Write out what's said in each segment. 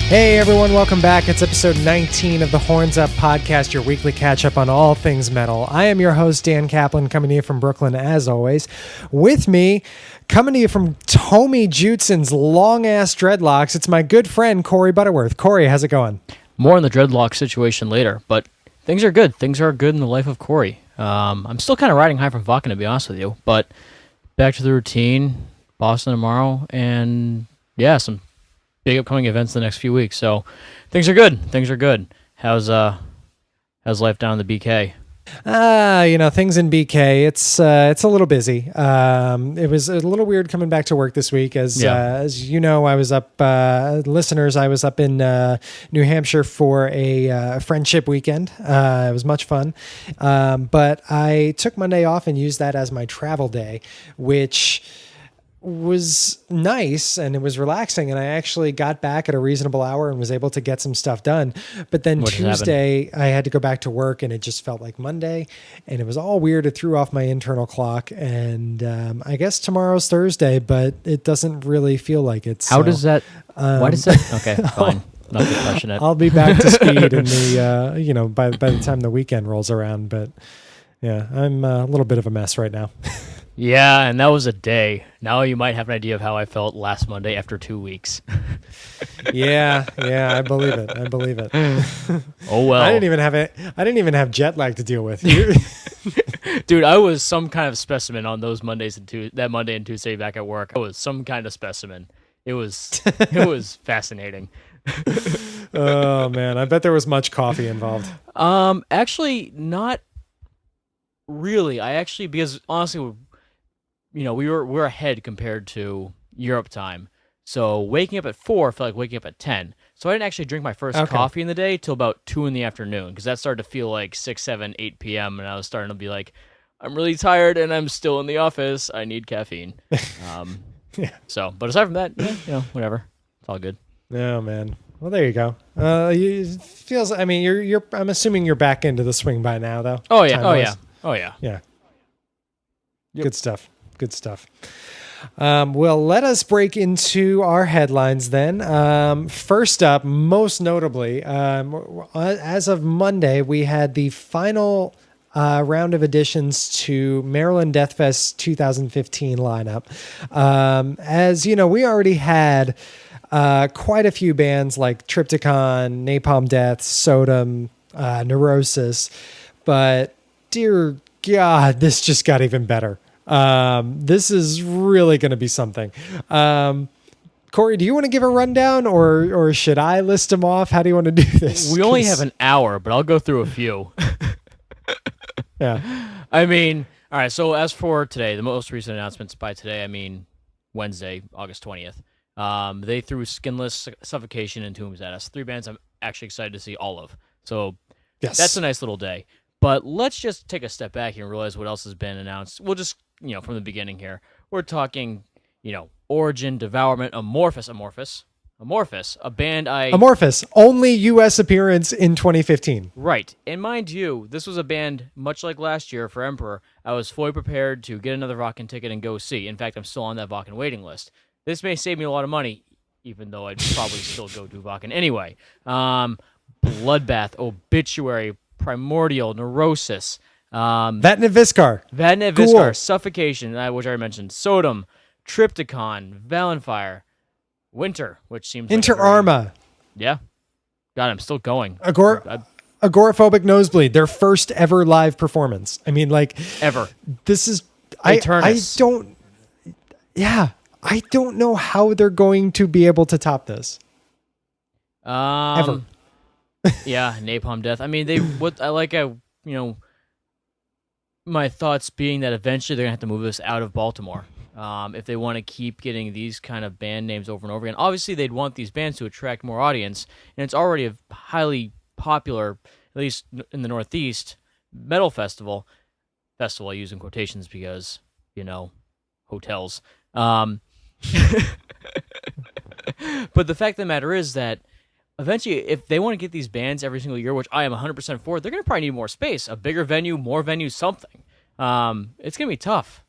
Hey everyone, welcome back. It's episode 19 of the Horns Up Podcast, your weekly catch-up on all things metal. I am your host, Dan Kaplan, coming to you from Brooklyn, as always. With me, coming to you from Tommy Jutson's long-ass dreadlocks, it's my good friend, Corey Butterworth. Corey, how's it going? More on the dreadlock situation later, but things are good. Things are good in the life of Corey. I'm still kind of riding high from Vakken, to be honest with you, but back to the routine, Boston tomorrow, and yeah, some big upcoming events the next few weeks. So things are good. Things are good. How's life down in the BK? Things in BK. It's a little busy. It was a little weird coming back to work this week, as you know, I was up, listeners. I was up in New Hampshire for a friendship weekend. It was much fun, but I took Monday off and used that as my travel day, which was nice and it was relaxing, and I actually got back at a reasonable hour and was able to get some stuff done. But then Tuesday I had to go back to work and it just felt like Monday, and it was all weird. It threw off my internal clock, and I guess tomorrow's Thursday, but it doesn't really feel like it. How does that? Why does that? Okay, fine. Not to question it. I'll be back to speed in the by the time the weekend rolls around. But yeah, I'm a little bit of a mess right now. Yeah, and that was a day. Now you might have an idea of how I felt last Monday after 2 weeks. Yeah, I believe it. Oh well. I didn't even have jet lag to deal with. Dude, I was some kind of specimen on those Mondays and that Monday and Tuesday back at work. I was some kind of specimen. It was fascinating. Oh man, I bet there was much coffee involved. Actually not really. Because honestly, we're ahead compared to Europe time. So waking up at 4 felt like waking up at 10. So I didn't actually drink my first coffee in the day till about 2 in the afternoon, because that started to feel like 6, 7, 8 p.m. And I was starting to be like, I'm really tired and I'm still in the office. I need caffeine. Yeah. So, but aside from that, whatever. It's all good. Oh man. Well, there you go. It feels. I mean, you're. I'm assuming you're back into the swing by now, though. Oh yeah. Oh yeah. Yeah. Yep. Good stuff. Well, let us break into our headlines then. First up, most notably, as of Monday, we had the final round of additions to Maryland Deathfest 2015 lineup. As you know, we already had quite a few bands like Triptychon, Napalm Death, Sodom, Neurosis, but dear God, this just got even better. This is really going to be something. Corey, do you want to give a rundown, or should I list them off? How do you want to do this? We only have an hour, but I'll go through a few. Yeah. I mean, all right, so as for today, the most recent announcements by today, I mean Wednesday, August 20th, they threw Skinless, Suffocation, and Tombs at us. 3 bands I'm actually excited to see all of. So yes, that's a nice little day. But let's just take a step back here and realize what else has been announced. We'll just, from the beginning here. We're talking, Origin, Devourment, Amorphous, a band Amorphous, only U.S. appearance in 2015. Right. And mind you, this was a band, much like last year for Emperor, I was fully prepared to get another Vakken ticket and go see. In fact, I'm still on that Vakken waiting list. This may save me a lot of money, even though I'd probably still go do Vakken anyway. Bloodbath, Obituary, Primordial, Neurosis, Vatnet Viskar, Suffocation, which I already mentioned, Sodom, Triptychon, Valenfire, Winter, which seems Inter Arma. Yeah. God, I'm still going. Agoraphobic Nosebleed, their first ever live performance. I mean, like ever. This is Eternus. I don't know how they're going to be able to top this. Ever. Yeah, Napalm Death. I mean, my thoughts being that eventually they're going to have to move this out of Baltimore if they want to keep getting these kind of band names over and over again. Obviously, they'd want these bands to attract more audience, and it's already a highly popular, at least in the Northeast, metal festival. Festival I use in quotations because, hotels. But the fact of the matter is that eventually, if they want to get these bands every single year, which I am 100% for, they're going to probably need more space, a bigger venue, more venues, something. It's going to be tough.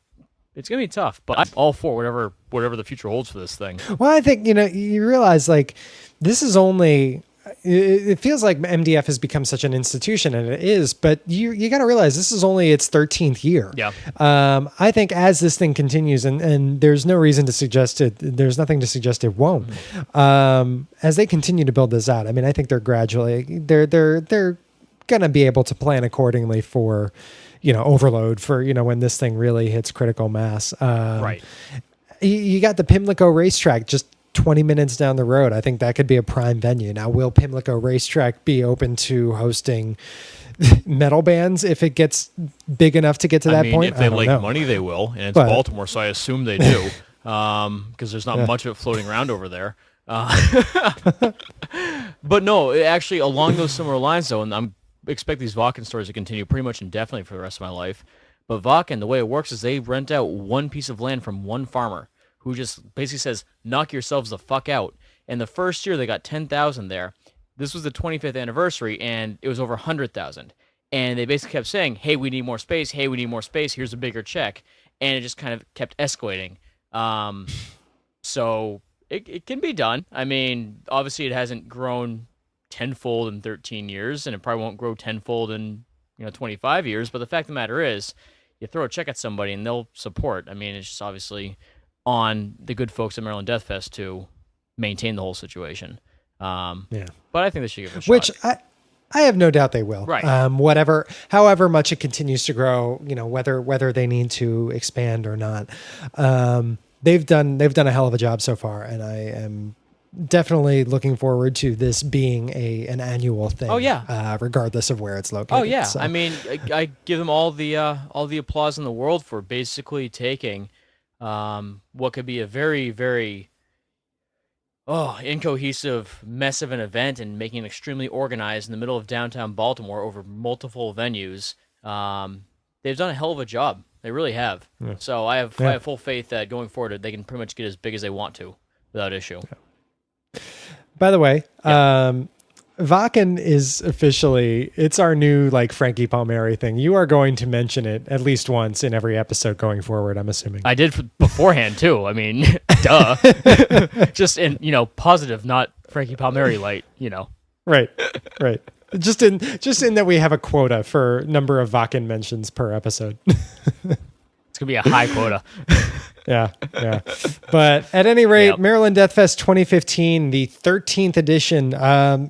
It's gonna be tough, but I'm all for whatever the future holds for this thing. Well, I think, you realize like this is only, it feels like MDF has become such an institution, and it is, but you got to realize this is only its 13th year. Yeah. I think as this thing continues, and there's no reason to suggest there's nothing to suggest it won't. As they continue to build this out, I mean, I think they're going to be able to plan accordingly for, overload for, when this thing really hits critical mass. Right. You got the Pimlico racetrack just 20 minutes down the road. I think that could be a prime venue. Now, will Pimlico racetrack be open to hosting metal bands if it gets big enough to get to that point? If they like money, they will. And it's Baltimore, so I assume they do. Because there's not much of it floating around over there. But no, actually, along those similar lines, though, and I'm expect these Vakken stories to continue pretty much indefinitely for the rest of my life. But Vakken, the way it works is they rent out one piece of land from one farmer who just basically says, knock yourselves the fuck out. And the first year they got 10,000 there. This was the 25th anniversary, and it was over 100,000. And they basically kept saying, hey, we need more space. Hey, we need more space. Here's a bigger check. And it just kind of kept escalating. So it can be done. I mean, obviously it hasn't grown tenfold in 13 years, and it probably won't grow tenfold in 25 years. But the fact of the matter is, you throw a check at somebody and they'll support. I mean, it's just obviously on the good folks at Maryland Deathfest to maintain the whole situation. But I think they should give it a shot. Which I have no doubt they will. Right. However much it continues to grow, whether they need to expand or not. They've done a hell of a job so far, and I am definitely looking forward to this being an annual thing. Oh yeah. Regardless of where it's located. Oh yeah. So. I mean, I give them all the applause in the world for basically taking what could be a very, very incohesive mess of an event and making it extremely organized in the middle of downtown Baltimore over multiple venues. They've done a hell of a job. They really have. Yeah. So I have full faith that going forward they can pretty much get as big as they want to without issue. Yeah. By the way, Vakken is officially, it's our new Frankie Palmieri thing. You are going to mention it at least once in every episode going forward, I'm assuming. I did beforehand too. I mean, duh. Just in, positive, not Frankie Palmieri light, Right. Just in that we have a quota for number of Vakken mentions per episode. It's going to be a high quota. Yeah. But at any rate, Maryland Deathfest 2015, the 13th edition,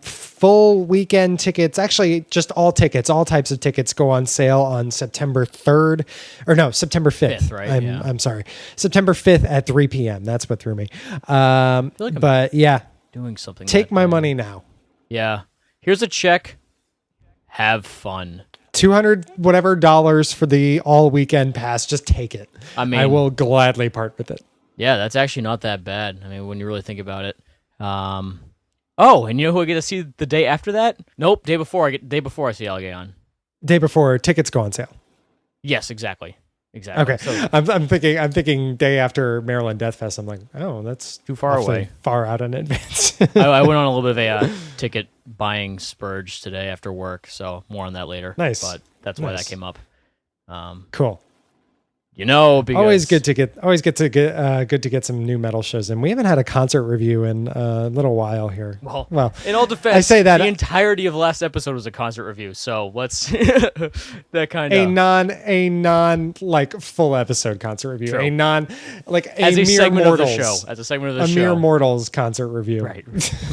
full weekend tickets, actually just all tickets, all types of tickets go on sale on September 3rd, or no, September 5th. Right? I'm sorry. September 5th at 3 p.m. That's what threw me. I feel like I'm doing something. Take my money now. Yeah. Here's a check. Have fun. $200 whatever for the all weekend pass. Just take it. I mean, I will gladly part with it. Yeah, that's actually not that bad. I mean, when you really think about it. And you know who I get to see the day after that? Nope, day before I see Allegaon. Day before tickets go on sale. Yes, exactly. Okay, so, I'm thinking day after Maryland Deathfest. I'm like, oh, that's too far away, far out in advance. I went on a little bit of a ticket buying spurge today after work, so more on that later. Nice, but that's why that came up. Cool. Because always good to get some new metal shows in. We haven't had a concert review in a little while here. Well, in all defense, I say that the entirety of the last episode was a concert review. So let's that kind of a non full episud concert review. True. A non as a mere segment mortals, of the show. As a segment of the show. A mere mortals concert review. Right.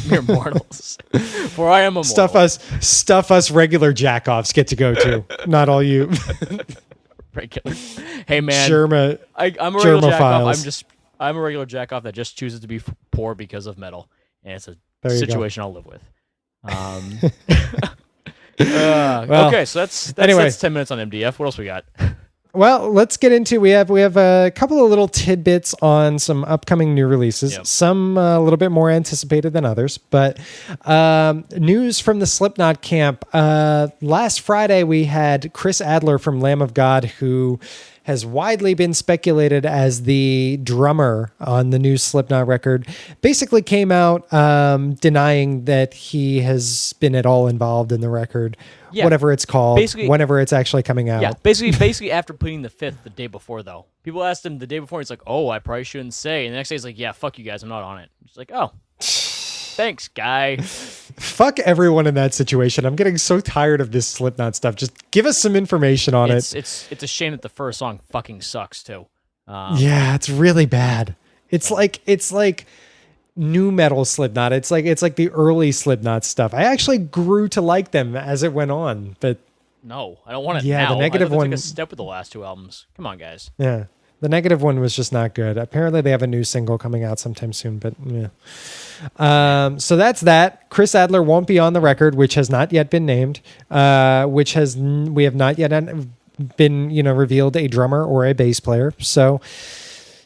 Mere mortals. For I am a mortal. Stuff us regular jackoffs get to go to. Not all you. Regular. Hey man, I'm a regular jackoff. I'm a regular jackoff that just chooses to be poor because of metal, and it's a situation I'll live with. Okay, so that's 10 minutes on MDF. What else we got? Well, let's get into. We have a couple of little tidbits on some upcoming new releases. Yep. Some a little bit more anticipated than others, but news from the Slipknot camp. Last Friday we had Chris Adler from Lamb of God, who has widely been speculated as the drummer on the new Slipknot record, basically came out denying that he has been at all involved in the record, whatever it's called, whenever it's actually coming out. Yeah, basically after pleading the fifth the day before, though. People asked him the day before, he's like, oh, I probably shouldn't say. And the next day he's like, yeah, fuck you guys, I'm not on it. It's like, oh, thanks, guy. Fuck everyone in that situation. I'm getting so tired of this Slipknot stuff. Just give us some information on it. It's a shame that the first song fucking sucks too. Yeah, it's really bad. It's like new metal Slipknot. It's like the early Slipknot stuff. I actually grew to like them as it went on, but no, I don't want it yeah, now. the negative one took a step with the last two albums. Come on, guys. Yeah. The negative one was just not good. Apparently they have a new single coming out sometime soon, but yeah. So that's that. Chris Adler won't be on the record, which has not yet been named, we have not yet been, revealed a drummer or a bass player. So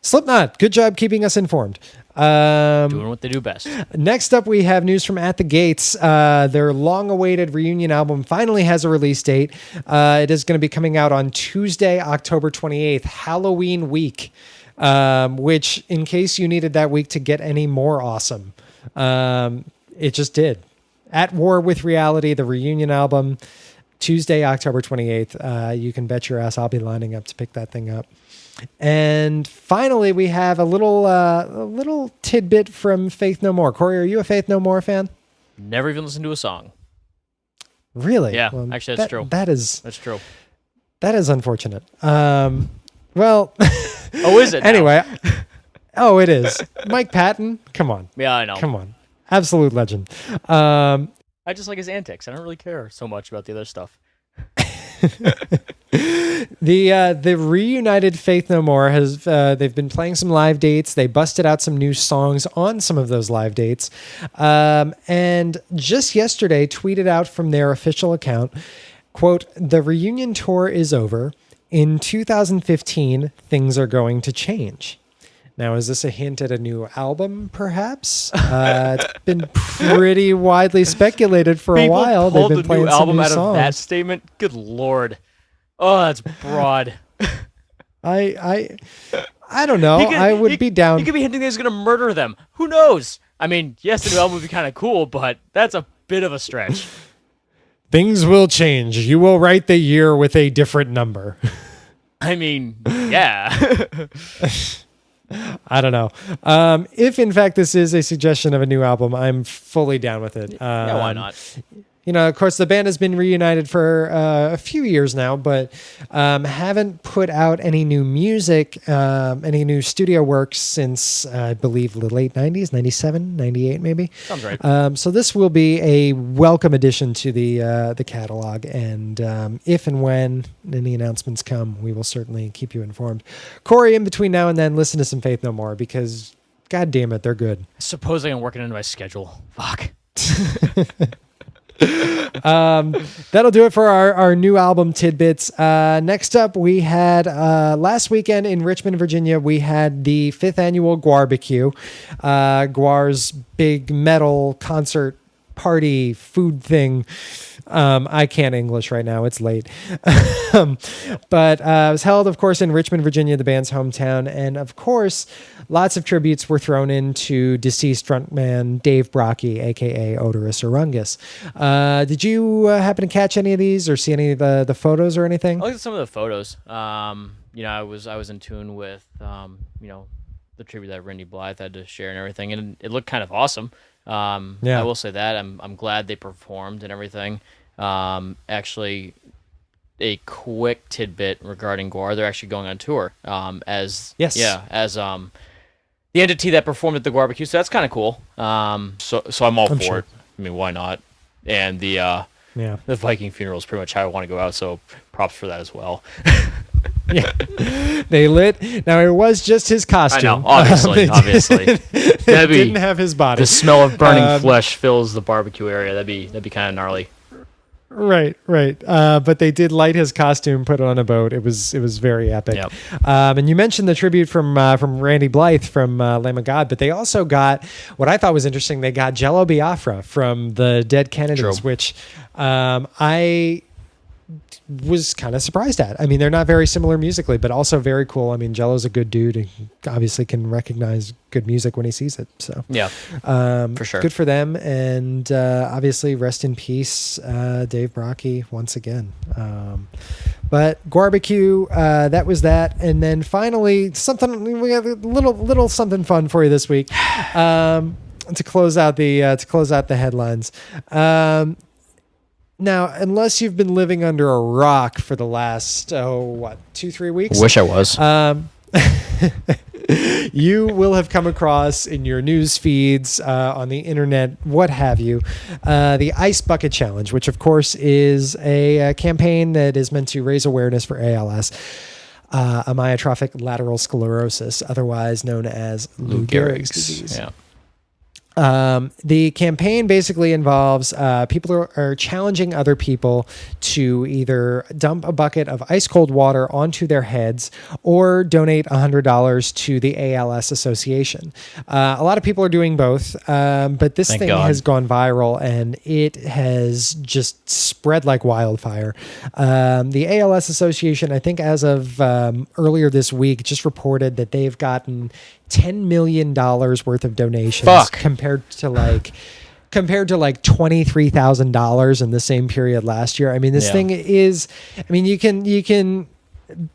Slipknot, good job keeping us informed. Doing what they do best. Next up, we have news from At the Gates. Their long-awaited reunion album finally has a release date. It is going to be coming out on Tuesday, October 28th, Halloween week, which, in case you needed that week to get any more awesome, it just did. At War with Reality, the reunion album, Tuesday, October 28th. You can bet your ass I'll be lining up to pick that thing up. And finally, we have a little tidbit from Faith No More. Corey, are you a Faith No More fan? Never even listened to a song. Really? Yeah, well, actually, that's true. That's true. That is unfortunate. Well, oh, is it? Anyway, oh, it is. Mike Patton, come on. Yeah, I know. Come on, absolute legend. I just like his antics. I don't really care so much about the other stuff. The reunited Faith No More has they've been playing some live dates. They busted out some new songs on some of those live dates, and just yesterday tweeted out from their official account, quote, "The reunion tour is over. In 2015, things are going to change." Now, is this a hint at a new album, perhaps? It's been pretty widely speculated for a while. They've been playing some new songs. Out of that statement? Good Lord. Oh, that's broad. I don't know. I would be down. You could be hinting that he's going to murder them. Who knows? I mean, yes, the new album would be kind of cool, but that's a bit of a stretch. Things will change. You will write the year with a different number. I mean, yeah. I don't know. If in fact this is a suggestion of a new album, I'm fully down with it. Yeah, why not? Of course, the band has been reunited for a few years now, but haven't put out any new music, any new studio work since, I believe, the late 90s, 97, 98 maybe. Sounds right. So this will be a welcome addition to the catalog, and if and when any announcements come, we will certainly keep you informed. Corey, in between now and then, listen to some Faith No More, because, god damn it, they're good. Supposing I'm working into my schedule. Fuck. That'll do it for our new album tidbits. Next up, we had last weekend in Richmond, Virginia, we had the 5th annual Guarbecue, Guar's big metal concert party food thing. I can't English right now. It's late. But it was held, of course, in Richmond, Virginia, the band's hometown. And, of course, lots of tributes were thrown into deceased frontman Dave Brockie, a.k.a. Odorous Orungus. Did you happen to catch any of these or see any of the photos or anything? I looked at some of the photos. I was in tune with, the tribute that Randy Blythe had to share and everything. And it looked kind of awesome. I will say that. I'm glad they performed and everything. Actually, a quick tidbit regarding Guar. They're actually going on tour as the entity that performed at the Guarbecue. So that's kind of cool. So I'm all for it. I mean, why not? And the Viking funeral is pretty much how I want to go out. So props for that as well. Yeah, they lit. Now it was just his costume. I know, obviously. They didn't have his body. The smell of burning flesh fills the barbecue area. That'd be kind of gnarly. Right. But they did light his costume, put it on a boat. It was very epic. Yep. And you mentioned the tribute from Randy Blythe from Lamb of God, but they also got what I thought was interesting. They got Jello Biafra from the Dead Kennedys, which I was kind of surprised at. I mean, they're not very similar musically, but also very cool. I mean, Jello's a good dude and obviously can recognize good music when he sees it. So Yeah, for sure. Good for them. And obviously rest in peace, Dave Brockie once again. But barbecue, that was that. And then finally we have a little something fun for you this week. To close out the headlines. Now, unless you've been living under a rock for the last 2-3 weeks, Wish I was. you will have come across in your news feeds, on the internet, what have you, the Ice Bucket Challenge, which of course is a campaign that is meant to raise awareness for ALS. Amyotrophic lateral sclerosis, otherwise known as Lou Gehrig's disease. Yeah. The campaign basically involves people are challenging other people to either dump a bucket of ice cold water onto their heads or donate $100 to the ALS Association. A lot of people are doing both, but this thing has gone viral and it has just spread like wildfire. The ALS Association, I think as of earlier this week, just reported that they've gotten $10 million worth of donations compared to like $23,000 in the same period last year. I mean, this thing is, I mean, you can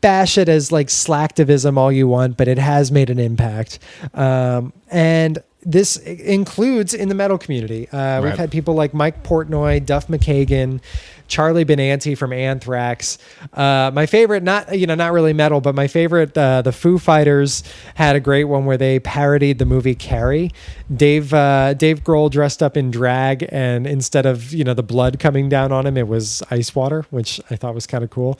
bash it as like slacktivism all you want, but it has made an impact. And this includes in the metal community. We've had people like Mike Portnoy, Duff McKagan, Charlie Benanti from Anthrax. My favorite, not really metal, but my favorite, the Foo Fighters had a great one where they parodied the movie Carrie. Dave Grohl dressed up in drag, and instead of the blood coming down on him, it was ice water, which I thought was kind of cool.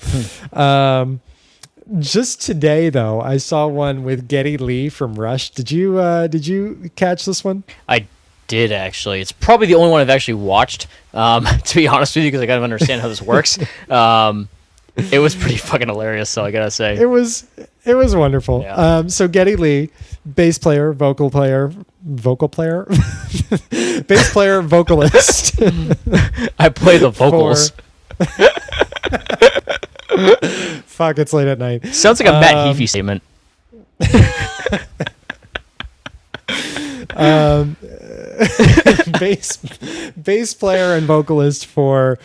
Just today, though, I saw one with Geddy Lee from Rush. Did you catch this one? I did, actually. It's probably the only one I've actually watched, to be honest with you, because I kind of understand how this works. It was pretty fucking hilarious, so I gotta say. It was wonderful. Yeah. So Geddy Lee, bass player, vocal player, bass player, vocalist. I play the vocals. Fuck, it's late at night. Sounds like a Matt Heafy statement. Bass player and vocalist for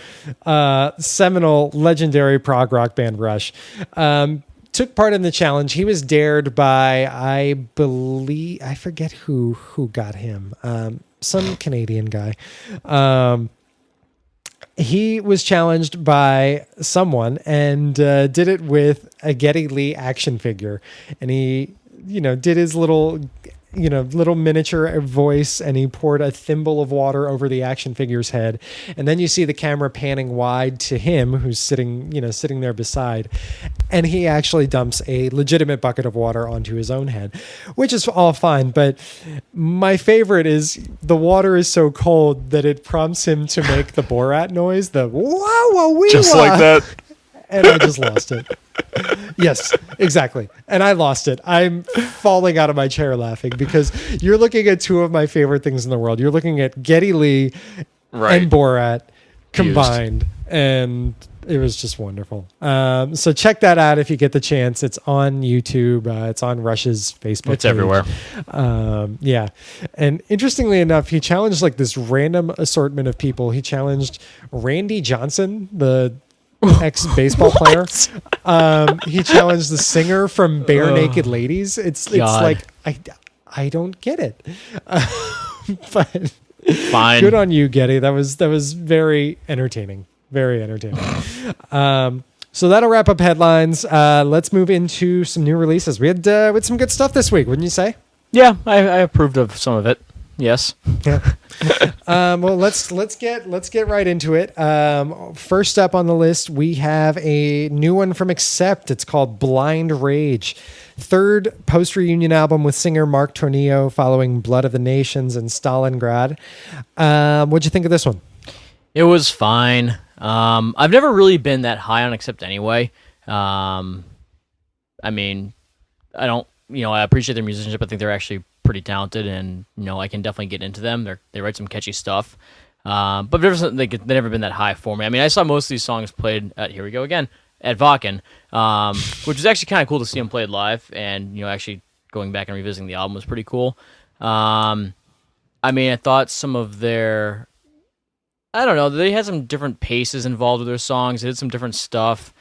seminal legendary prog rock band Rush. Took part in the challenge. He was dared by, I forget who got him. Some Canadian guy. He was challenged by someone and did it with a Geddy Lee action figure. And he, did his little miniature voice, and he poured a thimble of water over the action figure's head. And then you see the camera panning wide to him, who's sitting there beside. And he actually dumps a legitimate bucket of water onto his own head, which is all fine. But my favorite is the water is so cold that it prompts him to make the Borat noise, the wow-wee-wah. Just like that. And I just lost it. Yes, exactly. And I lost it. I'm falling out of my chair laughing because you're looking at two of my favorite things in the world. You're looking at Geddy Lee and Borat combined. And it was just wonderful. So check that out if you get the chance. It's on YouTube. It's on Rush's Facebook It's page. everywhere. Yeah. And interestingly enough, he challenged like this random assortment of people. He challenged Randy Johnson, the ex-baseball player. He challenged the singer from Bare Naked Ladies. It's like I don't get it. But fine. Good on you, Geddy. That was very entertaining. Very entertaining. So that'll wrap up headlines. Let's move into some new releases. We had some good stuff this week, wouldn't you say? Yeah, I approved of some of it. Yes. Yeah. Well, let's get right into it. First up on the list, we have a new one from Accept. It's called Blind Rage. Third post-reunion album with singer Mark Tornillo following Blood of the Nations and Stalingrad. What'd you think of this one? It was fine. I've never really been that high on Accept anyway. I mean, I don't, I appreciate their musicianship. I think they're actually pretty talented, and I can definitely get into them. They write some catchy stuff. But they've never been that high for me. I mean, I saw most of these songs played at, here we go again, at Vakken, which was actually kind of cool to see them played live, and actually going back and revisiting the album was pretty cool. I mean, I thought some of their, I don't know, they had some different paces involved with their songs. They did some different stuff.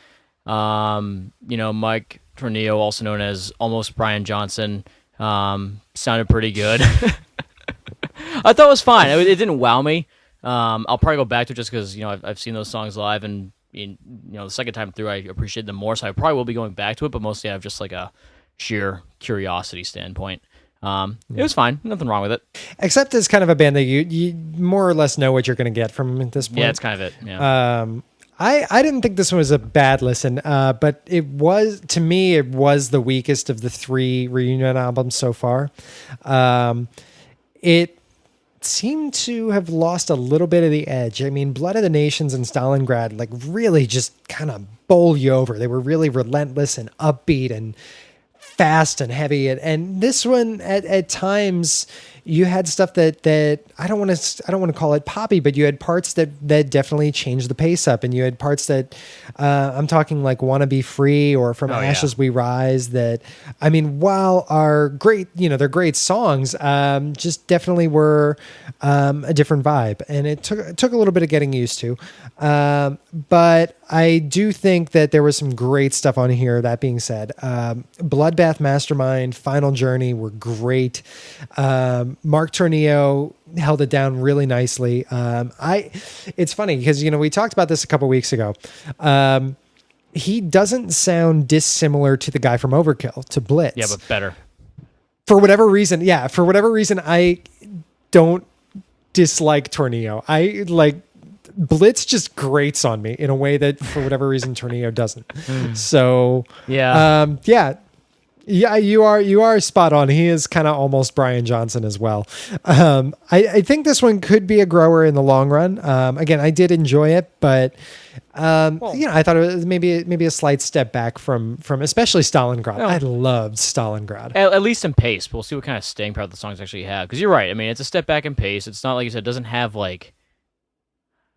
Mike Tornillo, also known as Almost Brian Johnson, sounded pretty good. I thought it was fine. It didn't wow me. I'll probably go back to it just because I've seen those songs live, and the second time through I appreciate them more. So I probably will be going back to it, but mostly I have just like a sheer curiosity standpoint. It was fine. Nothing wrong with it. Accept is kind of a band that you more or less know what you're going to get from at this point. Yeah, it's kind of it. Yeah. I didn't think this one was a bad listen, but it was the weakest of the 3 reunion albums so far. It seemed to have lost a little bit of the edge. I mean, Blood of the Nations and Stalingrad like really just kind of bowl you over. They were really relentless and upbeat and fast and heavy, and this one at times you had stuff that I don't want to call it poppy, but you had parts that definitely changed the pace up, and you had parts that I'm talking like "Wanna Be Free" or "From Ashes We Rise." That, I mean, while are great, they're great songs, just definitely were a different vibe, and it took a little bit of getting used to, but I do think that there was some great stuff on here. That being said, Bloodbath Mastermind, Final Journey were great. Mark Tornillo held it down really nicely. It's funny because, we talked about this a couple weeks ago. He doesn't sound dissimilar to the guy from Overkill, to Blitz. Yeah, but better. For whatever reason, I don't dislike Tornillo. I like Blitz just grates on me in a way that for whatever reason Tornillo doesn't. So yeah, you are spot on. He is kind of almost Brian Johnson as well. I think this one could be a grower in the long run. Again, I did enjoy it, but I thought it was maybe a slight step back from especially Stalingrad. I loved Stalingrad. At least in pace. We'll see what kind of staying power the songs actually have. Because you're right. I mean, it's a step back in pace. It's not like you said. It doesn't have like,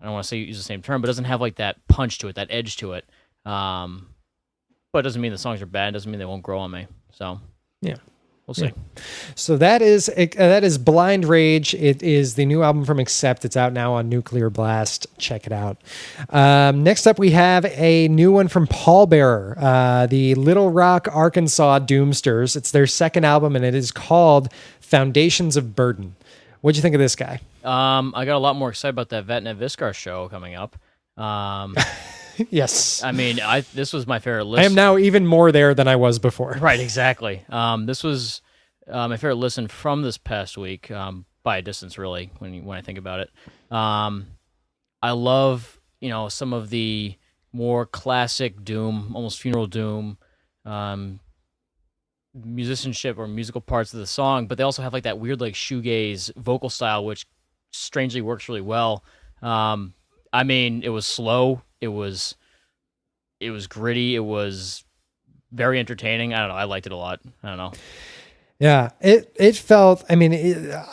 I don't want to say use the same term, but it doesn't have like that punch to it, that edge to it. But it doesn't mean the songs are bad. It doesn't mean they won't grow on me. So yeah, we'll see. Yeah. So that is Blind Rage. It is the new album from Accept. It's out now on Nuclear Blast. Check it out. Next up, we have a new one from Pallbearer, the Little Rock, Arkansas Doomsters. It's their second album, and it is called Foundations of Burden. What'd you think of this guy? I got a lot more excited about that Vatnet Viskar show coming up. Yes. I mean, this was my favorite list. I am now even more there than I was before. Right, exactly. This was my favorite listen from this past week, by a distance, really, when I think about it. I love, some of the more classic Doom, almost funeral Doom, musicianship or musical parts of the song, but they also have like that weird like shoegaze vocal style, which strangely works really well. I mean, it was slow. It was gritty. It was very entertaining. I don't know. I liked it a lot. I don't know. Yeah, it felt. I mean,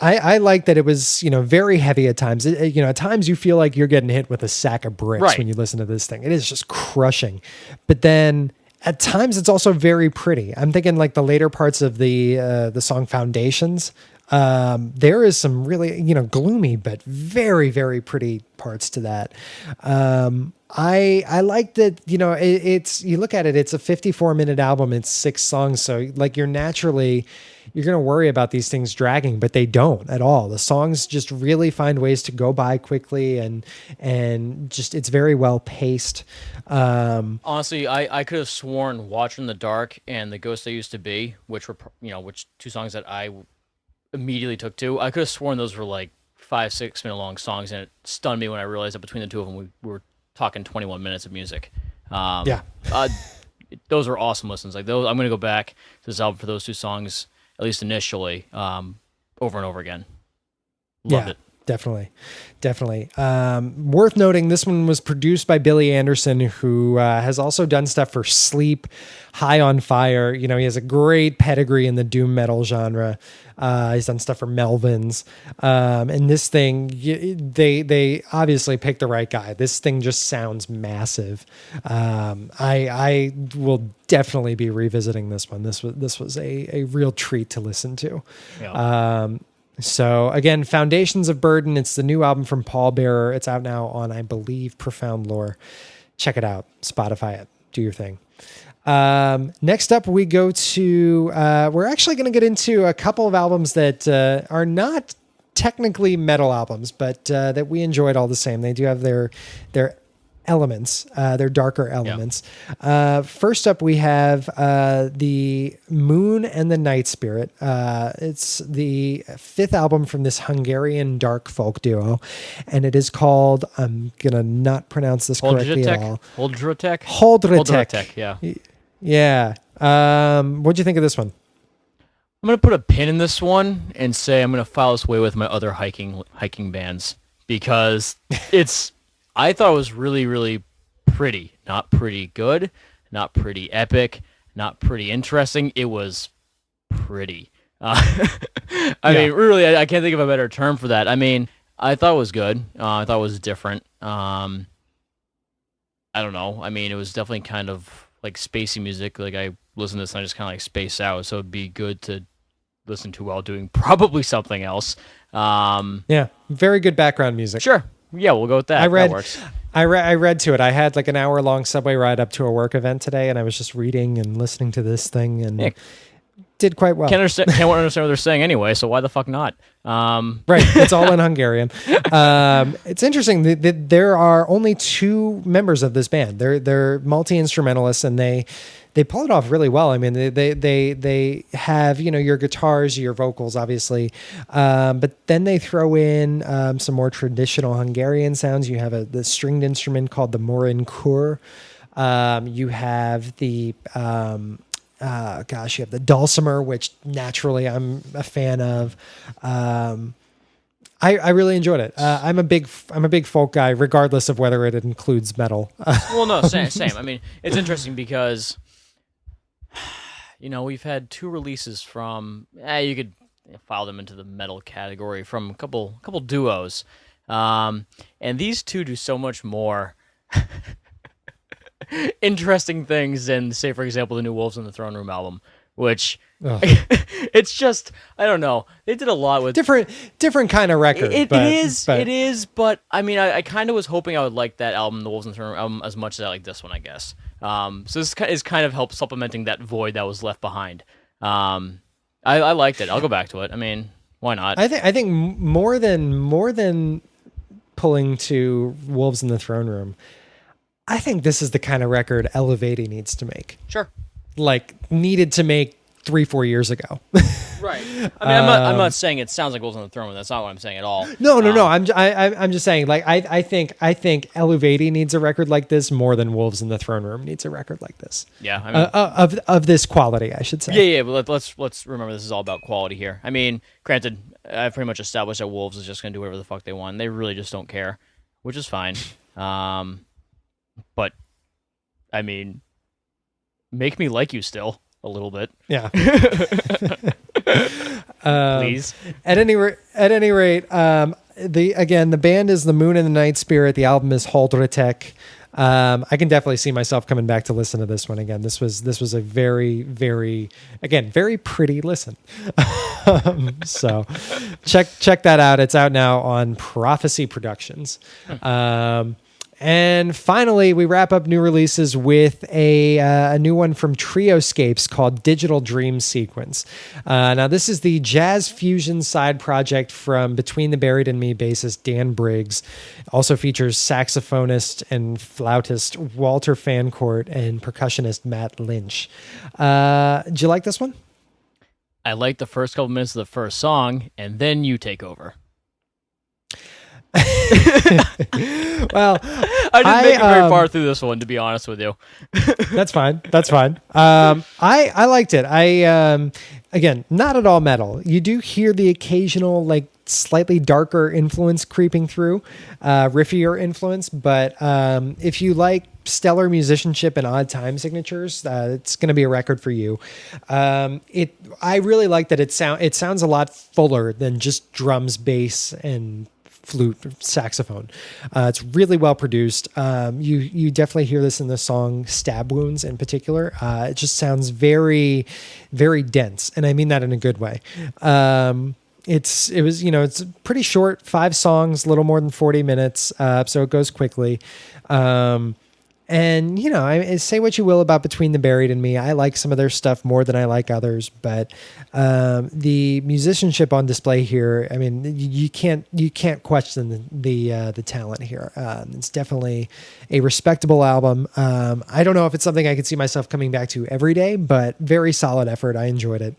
I like that it was very heavy at times. At times you feel like you're getting hit with a sack of bricks when you listen to this thing. It is just crushing. But then at times it's also very pretty. I'm thinking like the later parts of the song Foundations. There is some really, gloomy but very, very pretty parts to that. I like that, it's, you look at it, it's a 54-minute album. It's 6 songs. So like you're going to worry about these things dragging, but they don't at all. The songs just really find ways to go by quickly and just, it's very well paced. Honestly, I could have sworn Watch in the Dark and The Ghost I Used to Be, which were, which 2 songs that I immediately took to. I could have sworn those were like 5-6 minute long songs, and it stunned me when I realized that between the two of them we were talking 21 minutes of music. Those are awesome listens. Like those, I'm going to go back to this album for those 2 songs, at least initially, over and over again. Loved it. Definitely. Worth noting, this one was produced by Billy Anderson, who has also done stuff for Sleep, High on Fire. You know, he has a great pedigree in the doom metal genre. He's done stuff for Melvins. And this thing, they obviously picked the right guy. This thing just sounds massive. I will definitely be revisiting this one. This was a real treat to listen to. Yeah. So again, Foundations of Burden. It's the new album from Pallbearer. It's out now on, I believe, Profound Lore. Check it out. Spotify it. Do your thing. Next up, we go to, we're actually going to get into a couple of albums that are not technically metal albums, but that we enjoyed all the same. They do have their elements, their darker elements. Yeah. First up, we have the Moon and the Night Spirit. It's the fifth album from this Hungarian dark folk duo, and it is called, I'm going to not pronounce this correctly at all. Holdretek, yeah. Yeah. What'd you think of this one? I'm going to put a pin in this one and say I'm going to file this way with my other hiking bands because I thought it was really, really pretty. Not pretty good, not pretty epic, not pretty interesting. It was pretty. I mean, really, I can't think of a better term for that. I mean, I thought it was good. I thought it was different. I don't know. I mean, it was definitely kind of like spacey music. Like I listen to this and I just kind of like space out. So it'd be good to listen to while doing probably something else. Yeah, very good background music. Sure. Yeah, we'll go with that. That works. I read to it. I had like an hour-long subway ride up to a work event today, and I was just reading and listening to this thing, and did quite well. Can't understand what they're saying anyway, so why the fuck not? Right, it's all in Hungarian. It's interesting that there are only two members of this band. They're multi-instrumentalists, and they pull it off really well. I mean, they have, you know, your guitars, your vocals, obviously, but then they throw in some more traditional Hungarian sounds. You have the stringed instrument called the morin kur. You have the you have the dulcimer, which naturally I'm a fan of. I really enjoyed it. I'm a big folk guy, regardless of whether it includes metal. Well, no, same. I mean, it's interesting because, you know, we've had two releases from, you could file them into the metal category, from a couple duos. And these two do so much more interesting things than, say, for example, the new Wolves in the Throne Room album, which it's just, I don't know. They did a lot with different kind of record. It is. But I mean, I kind of was hoping I would like that album, the Wolves in the Throne Room album, as much as I like this one, I guess. So this is kind of help supplementing that void that was left behind. I liked it. I'll go back to it. I mean, why not? I think more than pulling to Wolves in the Throne Room, I think this is the kind of record Elevati needs to make. Sure. Like, needed to make 3-4 years ago. Right. I mean, I'm not saying it sounds like Wolves on the Throne Room. That's not what I'm saying at all. No. I'm just saying, like, I think Elevati needs a record like this more than Wolves in the Throne Room needs a record like this. Yeah. I mean, of this quality, I should say. Yeah. But let's remember this is all about quality here. I mean, granted, I've pretty much established that Wolves is just going to do whatever the fuck they want. They really just don't care, which is fine. But I mean, make me like you still a little bit. Yeah. Please. At any rate, the band is the Moon and the Night Spirit. The album is Holdretek. I can definitely see myself coming back to listen to this one again. This was a very, very, again, very pretty listen. So check that out. It's out now on Prophecy Productions. And finally, we wrap up new releases with a new one from Trioscapes called Digital Dream Sequence. Now, this is the jazz fusion side project from Between the Buried and Me bassist Dan Briggs. Also features saxophonist and flautist Walter Fancourt and percussionist Matt Lynch. Did you like this one? I liked the first couple minutes of the first song, and then you take over. Well, I didn't make it very far through this one, to be honest with you. That's fine. I liked it. Again, not at all metal. You do hear the occasional like slightly darker influence creeping through, riffier influence. But if you like stellar musicianship and odd time signatures, it's going to be a record for you. I really like that it sounds a lot fuller than just drums, bass, and flute, saxophone. It's really well produced. You definitely hear this in the song "Stab Wounds" in particular. It just sounds very, very dense, and I mean that in a good way. It's pretty short, 5 songs, a little more than 40 minutes, so it goes quickly. And, I say what you will about Between the Buried and Me. I like some of their stuff more than I like others, but the musicianship on display here, I mean, you can't question the talent here. It's definitely a respectable album. I don't know if it's something I could see myself coming back to every day, but very solid effort. I enjoyed it.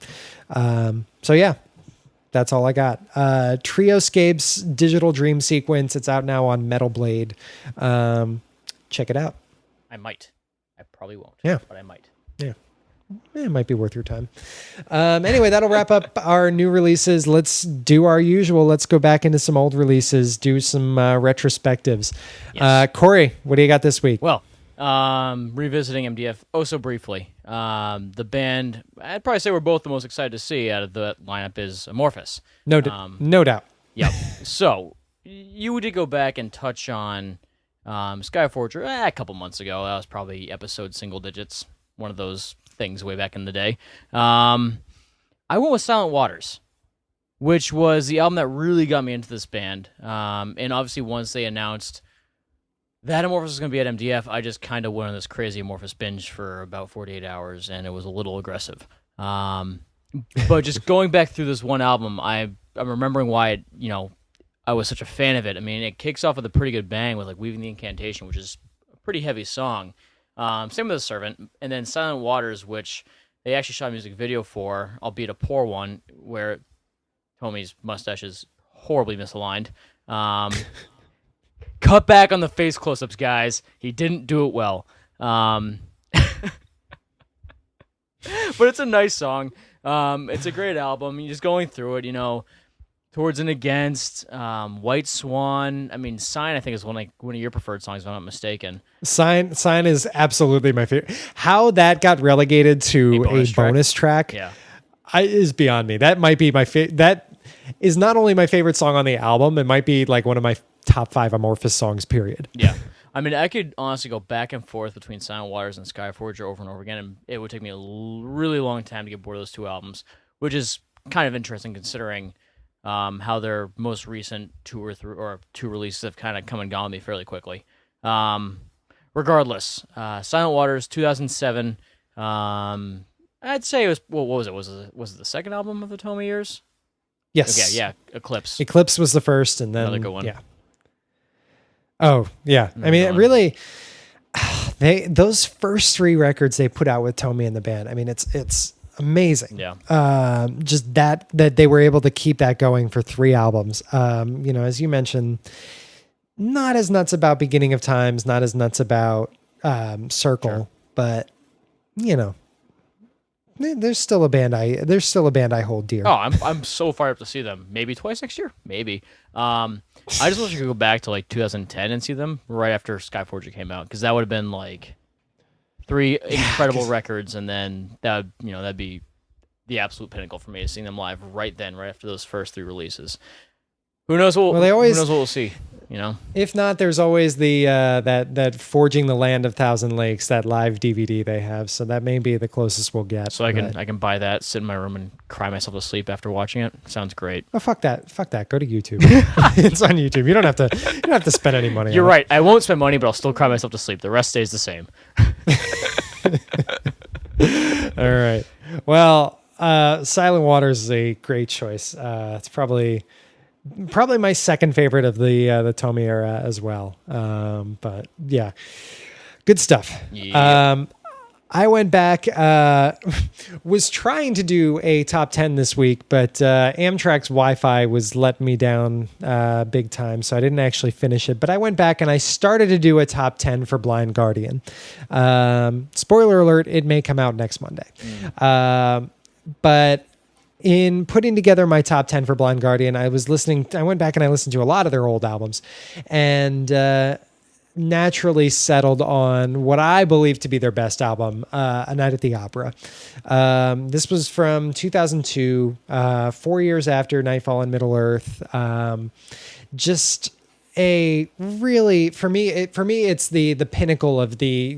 So yeah, that's all I got. Trioscape's Digital Dream Sequence. It's out now on Metal Blade. Check it out. I might. I probably won't. Yeah. But I might. Yeah. It might be worth your time. Anyway, that'll wrap up our new releases. Let's do our usual. Let's go back into some old releases, do some retrospectives. Yes. Corey, what do you got this week? Well, revisiting MDF so briefly. The band, I'd probably say we're both the most excited to see out of the lineup is Amorphous. No doubt. Yep. So, you did go back and touch on Skyforger a couple months ago. That was probably episode single digits, one of those things way back in the day. I went with Silent Waters, which was the album that really got me into this band. And obviously once they announced that Amorphous was going to be at MDF, I just kind of went on this crazy Amorphous binge for about 48 hours, and it was a little aggressive. But just going back through this one album, I'm remembering why I was such a fan of it. I mean, it kicks off with a pretty good bang with like Weaving the Incantation, which is a pretty heavy song. Same with The Servant. And then Silent Waters, which they actually shot a music video for, albeit a poor one, where Tommy's mustache is horribly misaligned. Cut back on the face close-ups, guys. He didn't do it well. But it's a nice song. It's a great album. You're just going through it, Towards and Against, White Swan. I mean, Sign, I think, is one of your preferred songs, if I'm not mistaken. Sign is absolutely my favorite. How that got relegated to a bonus track is beyond me. That might be my favorite. That is not only my favorite song on the album, it might be like one of my top 5 Amorphous songs, period. Yeah. I mean, I could honestly go back and forth between Silent Waters and Skyforger over and over again, and it would take me a really long time to get bored of those two albums, which is kind of interesting considering how their most recent 2 releases have kind of come and gone me fairly quickly. Regardless, Silent Waters, 2007. I'd say it was. What was it? Was it the second album of the Tomy years? Yes. Okay, yeah. Eclipse. Eclipse was the first, and then another good one. Yeah. Oh yeah. I mean, really, those first 3 records they put out with Tomy and the band. I mean, it's amazing. Yeah. Just that they were able to keep that going for 3 albums. As you mentioned, not as nuts about Beginning of Times, not as nuts about Circle, sure. But there's still a band I hold dear. Oh, I'm so fired up to see them. Maybe twice next year. Maybe. I just wish I could go back to like 2010 and see them right after Skyforger came out, because that would have been like 3 incredible records, and then that'd be the absolute pinnacle for me, seeing them live right after those first 3 releases. Who knows what we'll see, If not, there's always the that Forging the Land of Thousand Lakes, that live DVD they have, so that may be the closest we'll get. So I can buy that, sit in my room and cry myself to sleep after watching it. Sounds great. Oh, fuck that. Go to YouTube. It's on YouTube. You don't have to spend any money. You're right. I won't spend money, but I'll still cry myself to sleep. The rest stays the same. All right. Well, Silent Waters is a great choice. It's probably my second favorite of the Tomy era as well. But yeah, good stuff. Yeah. I went back, was trying to do a top 10 this week, but Amtrak's Wi-Fi was letting me down big time, so I didn't actually finish it. But I went back and I started to do a top 10 for Blind Guardian. Spoiler alert, it may come out next Monday. But in putting together my top 10 for Blind Guardian, I went back and I listened to a lot of their old albums, and naturally settled on what I believe to be their best album, A Night at the Opera. This was from 2002, 4 years after Nightfall and Middle Earth. Just a really, for me, it's the pinnacle of the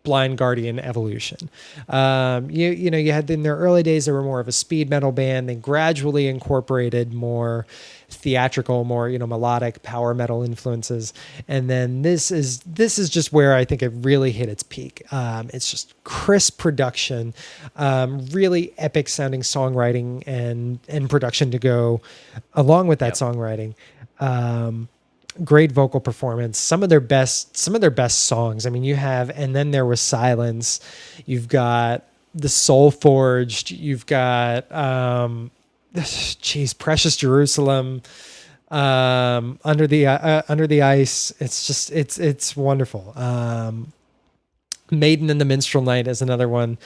Blind Guardian evolution. You had in their early days, they were more of a speed metal band. They gradually incorporated more theatrical, more melodic power metal influences, and then this is just where I think it really hit its peak. It's just crisp production, really epic sounding songwriting and production to go along with that songwriting. Great vocal performance, some of their best songs. I mean, you have And Then There Was Silence, you've got The Soul Forged, you've got Precious Jerusalem, Under the Ice. It's just it's wonderful. Maiden and the Minstrel Night is another one.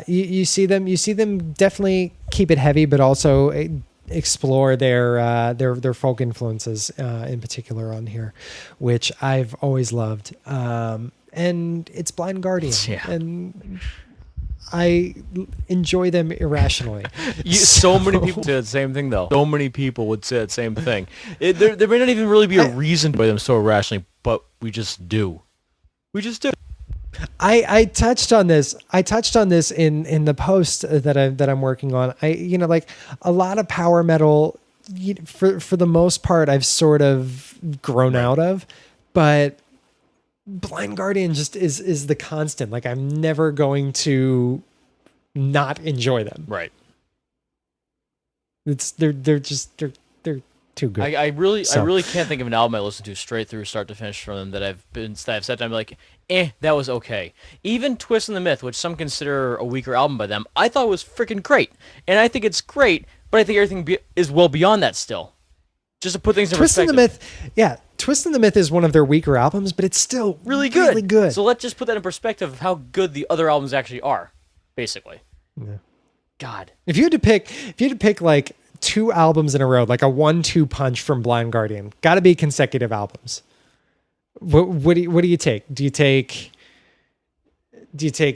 You see them definitely keep it heavy, but also explore their folk influences in particular on here, which I've always loved. And it's Blind Guardian, and I enjoy them irrationally. So many people say the same thing, though. So many people would say the same thing. There may not even really be a reason to enjoy them so irrationally, but we just do. We just do. I touched on this. In the post that I'm working on. Like a lot of power metal, for the most part, I've sort of grown out of, but Blind Guardian just is the constant. Like I'm never going to not enjoy them. Right. They're too good. I really can't think of an album I listened to straight through start to finish from them that I've sat down and be like, that was okay. Even Twist and the Myth, which some consider a weaker album by them, I thought was freaking great. And I think it's great, but I think everything is well beyond that still. Just to put things in perspective. Twist and the Myth is one of their weaker albums, but it's still really good. So let's just put that in perspective of how good the other albums actually are, basically. Yeah. God. If you had to pick like 2 albums in a row, like a 1-2 punch from Blind Guardian, got to be consecutive albums. What do you take? Do you take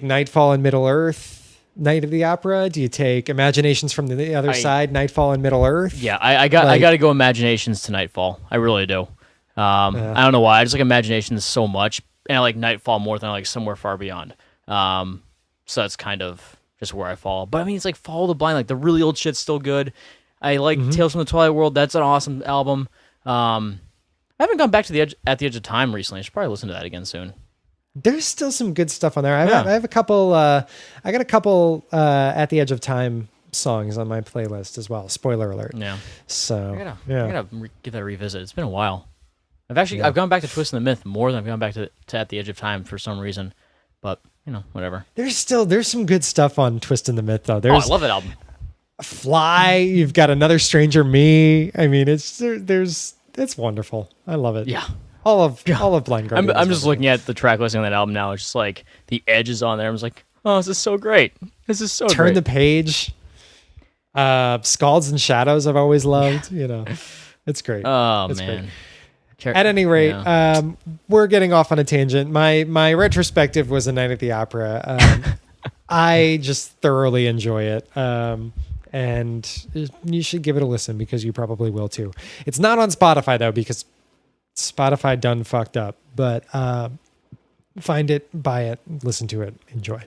Nightfall and Middle Earth, Night of the Opera? Do you take Imaginations from the Other Side, Nightfall and Middle Earth? Yeah, I got to go Imaginations to Nightfall. I really do. I don't know why. I just like Imaginations so much, and I like Nightfall more than I like Somewhere Far Beyond. So that's kind of just where I fall. But I mean, it's like Follow the Blind. Like the really old shit's still good. I like Tales from the Twilight World. That's an awesome album. I haven't gone back to At the Edge of Time recently. I should probably listen to that again soon. There's still some good stuff on there. I have a couple. I got a couple At the Edge of Time songs on my playlist as well. Spoiler alert. Yeah. So I gotta give that a revisit. It's been a while. I've gone back to Twist and the Myth more than I've gone back to At the Edge of Time for some reason. But whatever. There's some good stuff on Twist and the Myth though. I love that album. Fly. You've got Another Stranger Me. I mean, it's wonderful. I love it. Yeah. All of Blind Guardian. I'm just looking at the track listing on that album now. It's just like the Edge is on there. I'm just like, oh, this is so great. This is so Turn great. the Page. Scalds and Shadows I've always loved. It's great. Oh, it's man. Great. At any rate, we're getting off on a tangent. My retrospective was A Night at the Opera. I just thoroughly enjoy it. And you should give it a listen because you probably will too. It's not on Spotify though, because Spotify done fucked up, but find it, buy it, listen to it, enjoy.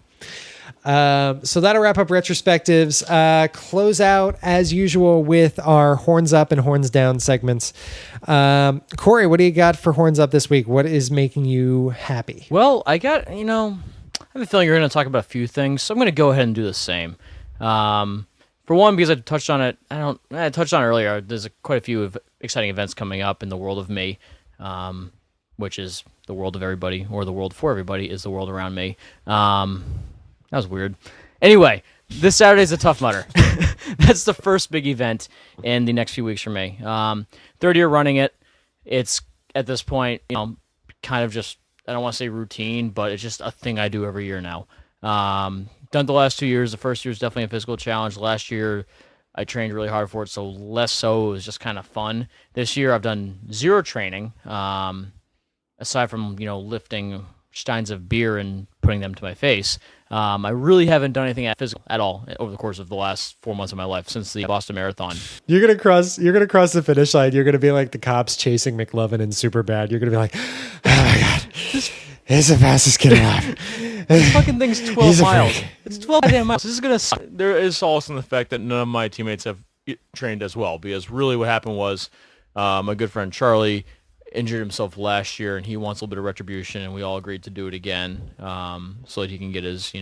So that'll wrap up retrospectives. Close out as usual with our horns up and horns down segments. Corey, what do you got for horns up this week? What is making you happy? Well, I got, I have a feeling you're going to talk about a few things, so I'm going to go ahead and do the same. For one, because I touched on it, I touched on it earlier. There's quite a few exciting events coming up in the world of me, which is the world of everybody, or the world for everybody is the world around me. That was weird. Anyway, this Saturday is a Tough Mudder. That's the first big event in the next few weeks for me. Third year running it. It's at this point, kind of just, I don't want to say routine, but it's just a thing I do every year now. done the last 2 years. The first year was definitely a physical challenge. Last year, I trained really hard for it, so less so. It was just kind of fun. This year, I've done zero training, aside from lifting steins of beer and putting them to my face. I really haven't done anything physical at all over the course of the last 4 months of my life since the Boston Marathon. You're gonna cross the finish line. You're gonna be like the cops chasing McLovin in Superbad. You're gonna be like, oh my god, he's the fastest kid alive. This fucking thing's 12 miles. It's 12 goddamn miles. This is gonna suck. There is solace in the fact that none of my teammates have trained as well, because really what happened was my good friend Charlie injured himself last year, and he wants a little bit of retribution, and we all agreed to do it again, so that he can get his,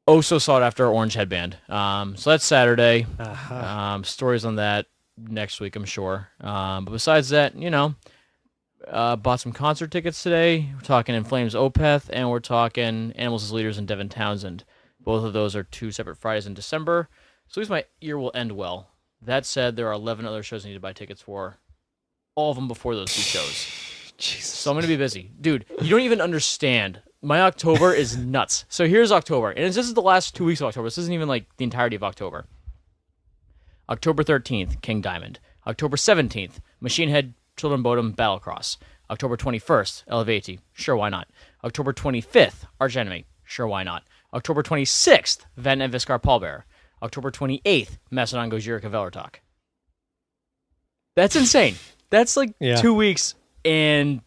oh so sought after orange headband. So that's Saturday. Stories on that next week, I'm sure. But besides that, bought some concert tickets today. We're talking In Flames Opeth, and we're talking Animals as Leaders and Devin Townsend. Both of those are 2 separate Fridays in December, so at least my year will end well. That said, there are 11 other shows I need to buy tickets for. All of them before those 2 shows. Jesus. So I'm going to be busy. Dude, you don't even understand. My October is nuts. So here's October. And this is the last 2 weeks of October. This isn't even like the entirety of October. October 13th, King Diamond. October 17th, Machine Head, Children Bodom, Battlecross. October 21st, Elevati. Sure, why not? October 25th, Arch Enemy. Sure, why not? October 26th, Ven and Viscar Pallbearer. October 28th, Macedon Gojira Velertok. That's insane. That's like 2 weeks and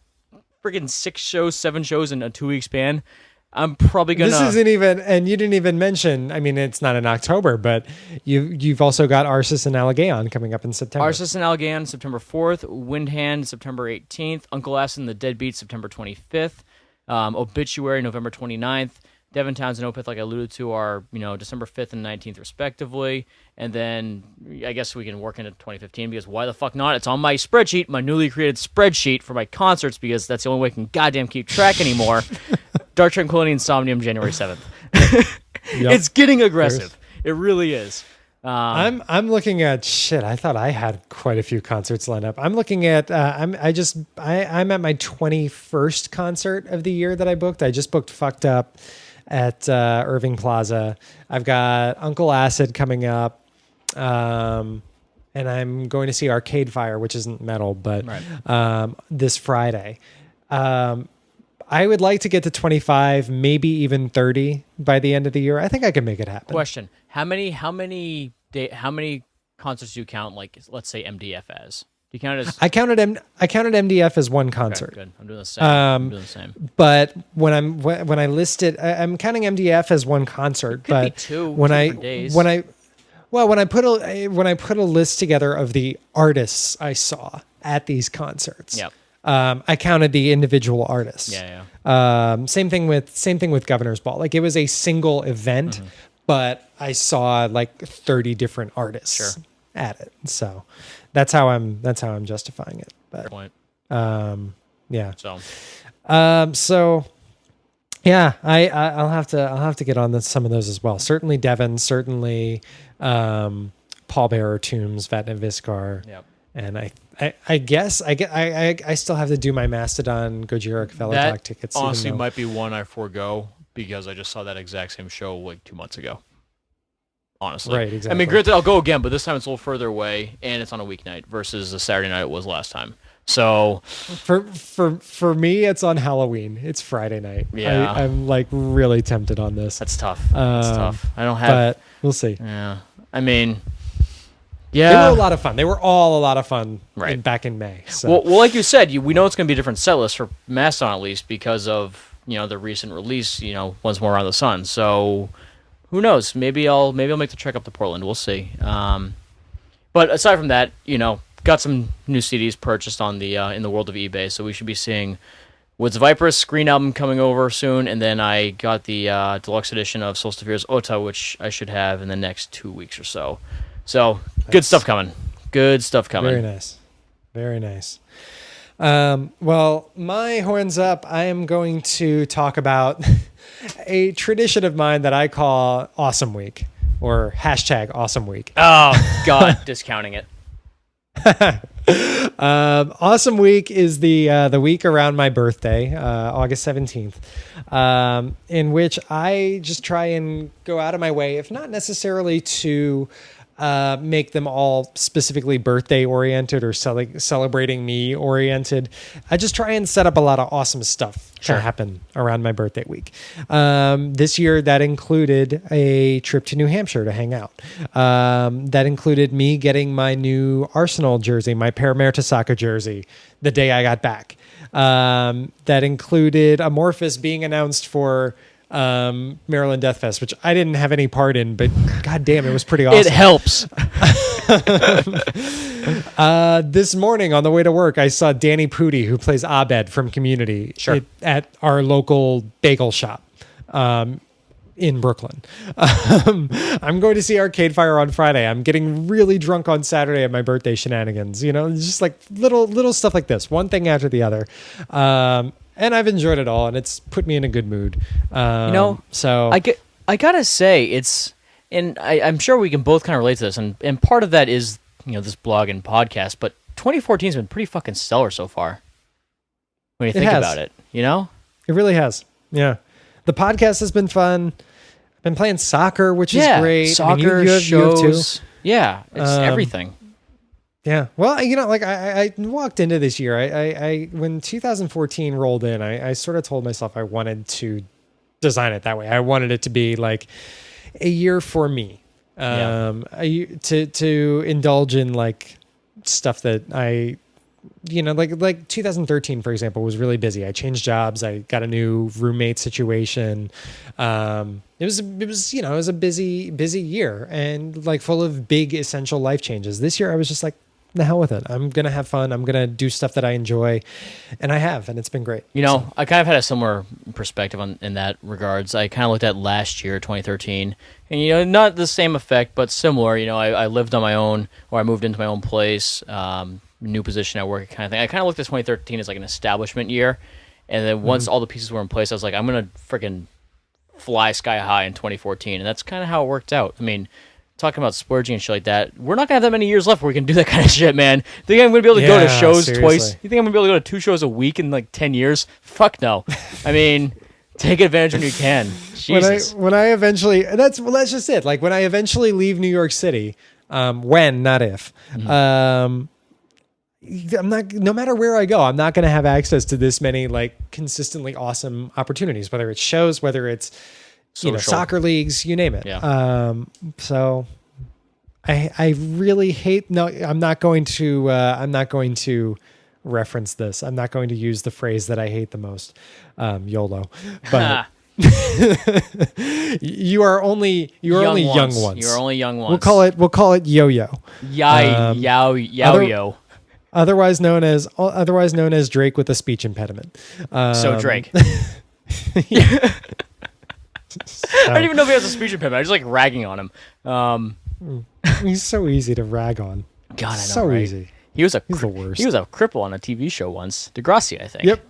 freaking 6 shows, 7 shows in a 2-week span. I'm probably gonna. This isn't even, and you didn't even mention. I mean, it's not in October, but you've also got Arsis and Allegaon coming up in September. Arsis and Allegaon, September 4th. Windhand, September 18th. Uncle Ass and the Deadbeat, September 25th. Obituary, November 29th. Devin Townsend and Opeth, like I alluded to, are December 5th and 19th respectively. And then I guess we can work into 2015, because why the fuck not? It's on my spreadsheet, my newly created spreadsheet for my concerts, because that's the only way I can goddamn keep track anymore. Dark Tranquility Insomnium, January 7th. Yep. It's getting aggressive. It really is. I'm looking at shit. I thought I had quite a few concerts lined up. I'm looking at I'm at my 21st concert of the year that I booked. I just booked Fucked Up at Irving Plaza. I've got Uncle Acid coming up, and I'm going to see Arcade Fire, which isn't metal, but this Friday. I would like to get to 25, maybe even 30 by the end of the year. I think I can make it happen. Question: How many concerts do you count? Like, let's say MDF as? Do you count it as? I counted MDF as one concert. Okay, good. I'm doing the same. But when I list it, I'm counting MDF as one concert. Could be 2 different days. When I put a list together of the artists I saw at these concerts. Yep. I counted the individual artists. Yeah. Same thing with Governor's Ball. Like, it was a single event, but I saw like 30 different artists at it. So that's how I'm justifying it. But fair point. Yeah. So yeah, I'll have to get on some of those as well. Certainly Devin, certainly Pallbearer, Tombs, Vat and Viscar. Yep. And I guess I still have to do my Mastodon Gojira Velertok tickets. Honestly, might be one I forego, because I just saw that exact same show like 2 months ago. Honestly, right? Exactly. I mean, granted, I'll go again, but this time it's a little further away, and it's on a weeknight versus the Saturday night it was last time. So for me, it's on Halloween. It's Friday night. Yeah, I'm like really tempted on this. That's tough. That's tough. I don't have. But we'll see. Yeah, I mean. Yeah, they were a lot of fun. They were all a lot of fun back in May. So. Well, like you said, we know it's going to be a different set list for Mastodon, at least because of the recent release. Once More Around the Sun. So who knows? Maybe I'll make the trek up to Portland. We'll see. But aside from that, got some new CDs purchased on the in the world of eBay. So we should be seeing Woods Viperous Green album coming over soon, and then I got the deluxe edition of Solstafir's Ota, which I should have in the next 2 weeks or so. So good stuff coming. Good stuff coming. Very nice. Very nice. Well, my horns up, I am going to talk about a tradition of mine that I call Awesome Week, or hashtag Awesome Week. Oh, God, discounting it. Awesome week is the week around my birthday, August 17th, in which I just try and go out of my way, if not necessarily to make them all specifically birthday oriented or celebrating me oriented. I just try and set up a lot of awesome stuff to happen around my birthday week. This year, that included a trip to New Hampshire to hang out. That included me getting my new Arsenal jersey, my Paramerta soccer jersey, the day I got back. That included Amorphous being announced for Maryland Deathfest, which I didn't have any part in, but god damn, it was pretty awesome. It helps. This morning on the way to work, I saw Danny Pudi, who plays Abed from Community, at our local bagel shop in Brooklyn. I'm going to see Arcade Fire on Friday. I'm getting really drunk on Saturday at my birthday shenanigans. You know, just like little stuff like this, one thing after the other. And I've enjoyed it all, and it's put me in a good mood. So I gotta say, it's, and I'm sure we can both kind of relate to this, and part of that is, this blog and podcast, but 2014 has been pretty fucking stellar so far. When you think about it, It really has. Yeah. The podcast has been fun. I've been playing soccer, which is great. Soccer, you have shows. too. Yeah, it's everything. Yeah. Well, I walked into this year. I when 2014 rolled in, I sort of told myself I wanted to design it that way. I wanted it to be like a year for me. To indulge in like stuff that I, like 2013, for example, was really busy. I changed jobs. I got a new roommate situation. It was a busy year and like full of big essential life changes. This year I was just like, the hell with it. I'm going to have fun. I'm going to do stuff that I enjoy. And I have, and it's been great. I kind of had a similar perspective in that regards. I kind of looked at last year, 2013, and, not the same effect, but similar. I lived on my own, or I moved into my own place, new position at work, kind of thing. I kind of looked at 2013 as like an establishment year. And then once all the pieces were in place, I was like, I'm going to freaking fly sky high in 2014. And that's kind of how it worked out. I mean, talking about splurging and shit like that, we're not going to have that many years left where we can do that kind of shit, man. Think I'm going to be able to go to shows twice? You think I'm going to be able to go to 2 shows a week in like 10 years? Fuck no. I mean, take advantage when you can. Jesus. When I eventually, that's just it. Like when I eventually leave New York City, when, not if, I'm not, no matter where I go, I'm not going to have access to this many like consistently awesome opportunities, whether it's shows, whether it's, soccer leagues, you name it. Yeah. So I really hate, no, I'm not going to reference this. I'm not going to use the phrase that I hate the most, YOLO, but you are only young ones. You're only young ones. We'll call it yo-yo. Yo. Otherwise known as Drake with a speech impediment. So Drake. I don't even know if he has a speech impediment. I just like ragging on him. He's so easy to rag on. God, I know, so right? easy. He's the worst. He was a cripple on a TV show once. Degrassi, I think. Yep.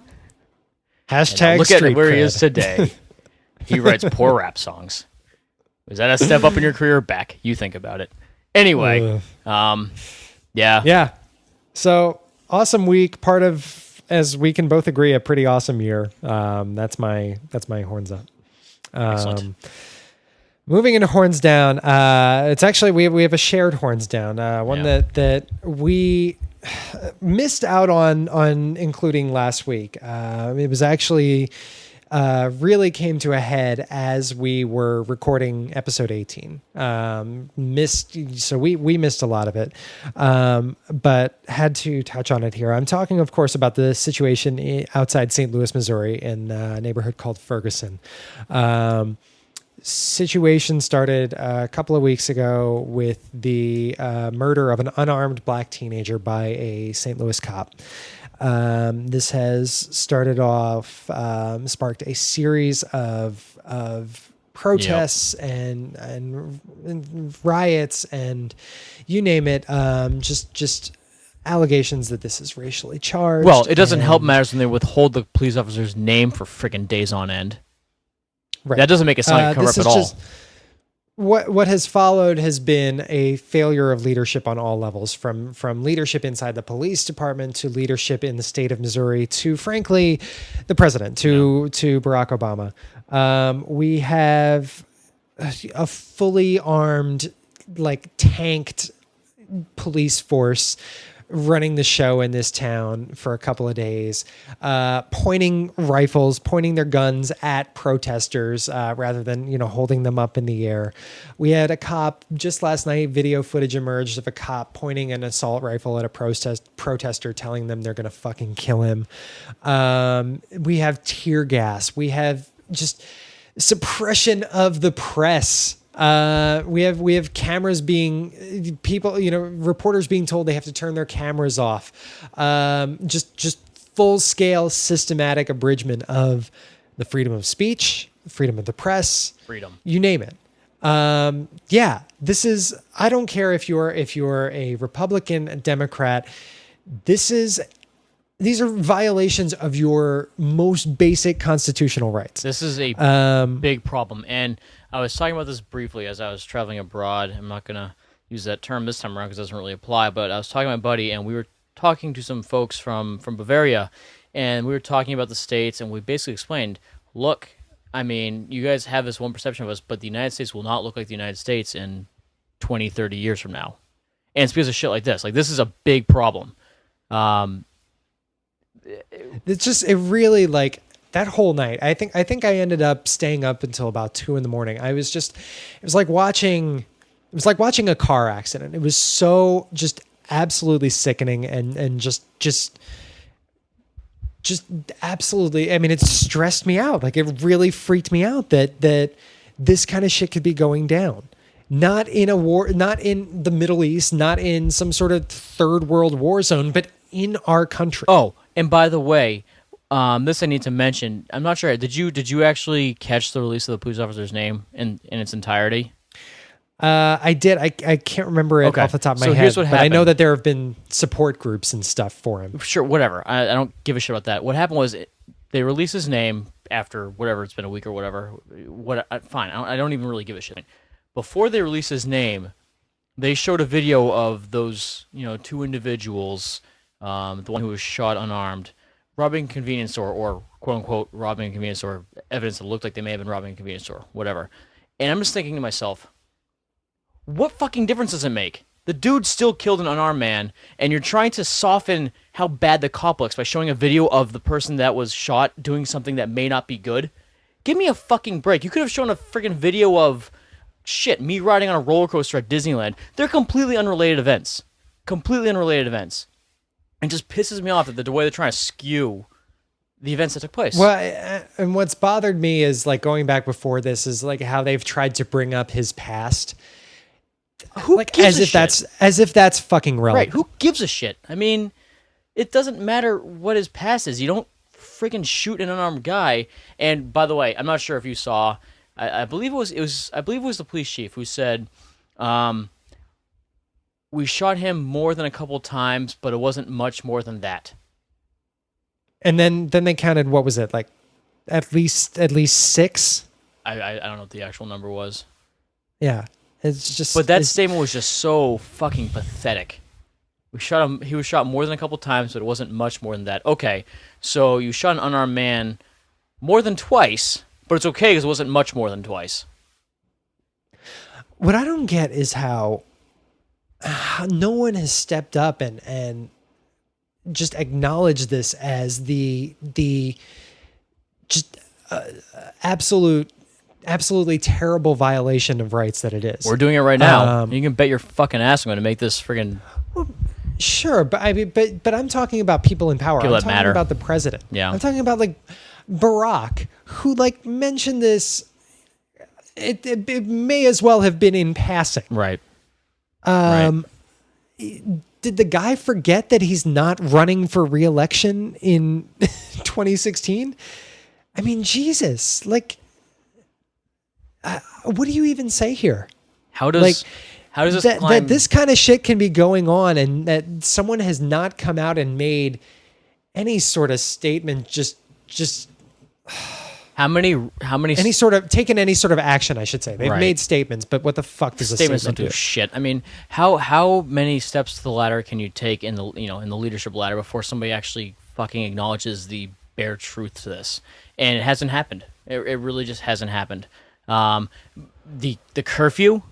Hashtag look at street where he cred. is today. He writes poor rap songs. Was that a step up in your career or back? You think about it. Anyway, yeah. Yeah. So awesome week. Part of, as we can both agree, a pretty awesome year. That's my horns up. Excellent. Moving into horns down, it's actually we have a shared horns down, one that we missed out on including last week. It was actually really came to a head as we were recording episode 18. So we missed a lot of it, but had to touch on it here. I'm talking, of course, about the situation outside St. Louis, Missouri, in a neighborhood called Ferguson. Situation started a couple of weeks ago with the murder of an unarmed black teenager by a St. Louis cop. This has started off, sparked a series of protests and riots and you name it. Just allegations that this is racially charged. Well, it doesn't help matters when they withhold the police officer's name for freaking days on end. Right. That doesn't make it sound like corrupt at all. what has followed has been a failure of leadership on all levels, from leadership inside the police department to leadership in the state of Missouri to, frankly, the president, to Barack Obama. We have a fully armed, like tanked police force running the show in this town for a couple of days, pointing their guns at protesters rather than, holding them up in the air. We had a cop just last night, video footage emerged of a cop pointing an assault rifle at a protester, telling them they're going to fucking kill him. We have tear gas. We have just suppression of the press. We have cameras being reporters being told they have to turn their cameras off. Just full scale systematic abridgment of the freedom of speech, freedom of the press, you name it. This is, I don't care if you're a Republican, a Democrat, these are violations of your most basic constitutional rights. This is a big problem. And I was talking about this briefly as I was traveling abroad. I'm not going to use that term this time around because it doesn't really apply, but I was talking to my buddy, and we were talking to some folks from Bavaria, and we were talking about the states, and we basically explained, look, I mean, you guys have this one perception of us, but the United States will not look like the United States in 20, 30 years from now. And it's because of shit like this. Like, this is a big problem. It's just, it really, like, that whole night, I think I ended up staying up until about 2 a.m. it was like watching a car accident. It was so just absolutely sickening and just absolutely, I mean, it stressed me out. Like, it really freaked me out that this kind of shit could be going down. Not in a war, not in the Middle East, not in some sort of third world war zone, but in our country. Oh, and by the way, this I need to mention. I'm not sure. Did you actually catch the release of the police officer's name in its entirety? I did. I can't remember it off the top of my head. Here's what happened. But I know that there have been support groups and stuff for him. Sure, whatever. I don't give a shit about that. What happened was they released his name after whatever, it's been a week or whatever. Fine. I don't even really give a shit. Before they released his name, they showed a video of those, two individuals, the one who was shot unarmed, robbing a convenience store, or quote-unquote robbing a convenience store, evidence that looked like they may have been robbing a convenience store, whatever. And I'm just thinking to myself, what fucking difference does it make? The dude still killed an unarmed man, and you're trying to soften how bad the cop looks by showing a video of the person that was shot doing something that may not be good? Give me a fucking break. You could have shown a freaking video of, me riding on a roller coaster at Disneyland. They're completely unrelated events. And just pisses me off that the way they're trying to skew the events that took place. Well, and what's bothered me is, like, going back before this, is like how they've tried to bring up his past. Who gives a shit? As if that's fucking relevant. Right? Who gives a shit? I mean, it doesn't matter what his past is. You don't freaking shoot an unarmed guy. And by the way, I'm not sure if you saw. I believe it was the police chief who said, we shot him more than a couple times, but it wasn't much more than that. And then they counted, what was it, like at least 6? I don't know what the actual number was. Yeah. It's just, but that statement was just so fucking pathetic. He was shot more than a couple times, but it wasn't much more than that. Okay, so you shot an unarmed man more than twice, but it's okay because it wasn't much more than twice. What I don't get is how no one has stepped up and just acknowledged this as the just absolutely terrible violation of rights that it is. We're doing it right now. You can bet your fucking ass I'm going to make this friggin'... Well, sure, but I mean, but I'm talking about people in power. People I'm that talking matter. about the president. Yeah. I'm talking about, like, Barack, who, like, mentioned this. It may as well have been in passing. Right. Did the guy forget that he's not running for re-election in 2016? I mean, Jesus, like, what do you even say here? How does this that this kind of shit can be going on, and that someone has not come out and made any sort of statement? Just How many any sort of action, I should say. They've Right. made statements, but what the fuck does a statements statement don't do do? shit? I mean, how many steps to the ladder can you take in the leadership ladder before somebody actually fucking acknowledges the bare truth to this? And it hasn't happened. It really just hasn't happened. The curfew,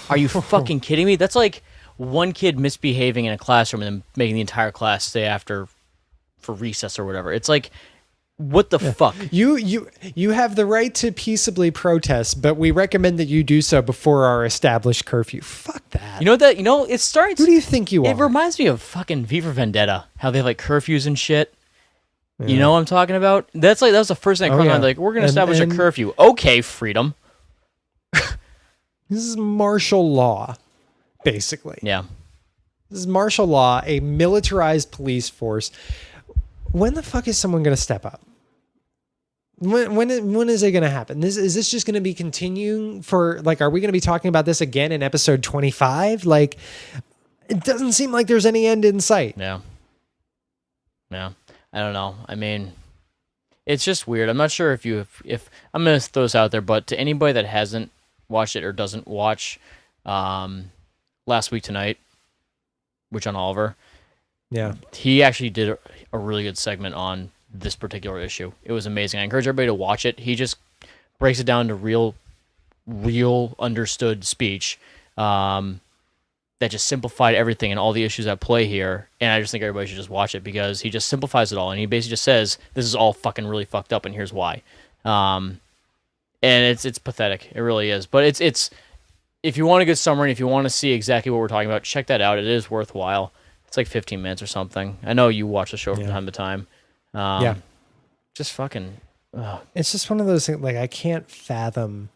are you fucking kidding me? That's like one kid misbehaving in a classroom and then making the entire class stay after for recess or whatever. It's like, what the fuck? You have the right to peaceably protest, but we recommend that you do so before our established curfew. Fuck that. It's starting to... Who do you think you are? It reminds me of fucking V for Vendetta, how they have like curfews and shit. Yeah. You know what I'm talking about? That was the first thing I crossed my mind, like, we're going to establish a curfew. Okay, freedom. This is martial law, basically. Yeah. This is martial law, a militarized police force. When the fuck is someone going to step up? When is it going to happen? Is this just going to be continuing for, like, are we going to be talking about this again in episode 25? Like, it doesn't seem like there's any end in sight. Yeah. Yeah. I don't know. I mean, it's just weird. I'm not sure if I'm going to throw this out there, but to anybody that hasn't watched it or doesn't watch Last Week Tonight with John Oliver, yeah, he actually did a really good segment on this particular issue. It was amazing. I encourage everybody to watch it. He just breaks it down to real understood speech that just simplified everything and all the issues at play here. And I just think everybody should just watch it because he just simplifies it all. And he basically just says, this is all fucking really fucked up and here's why. And it's pathetic. It really is. But it's if you want a good summary, if you want to see exactly what we're talking about, check that out. It is worthwhile. It's like 15 minutes or something. I know you watch the show from time to time. Yeah. Just fucking... It's just one of those things, like, I can't fathom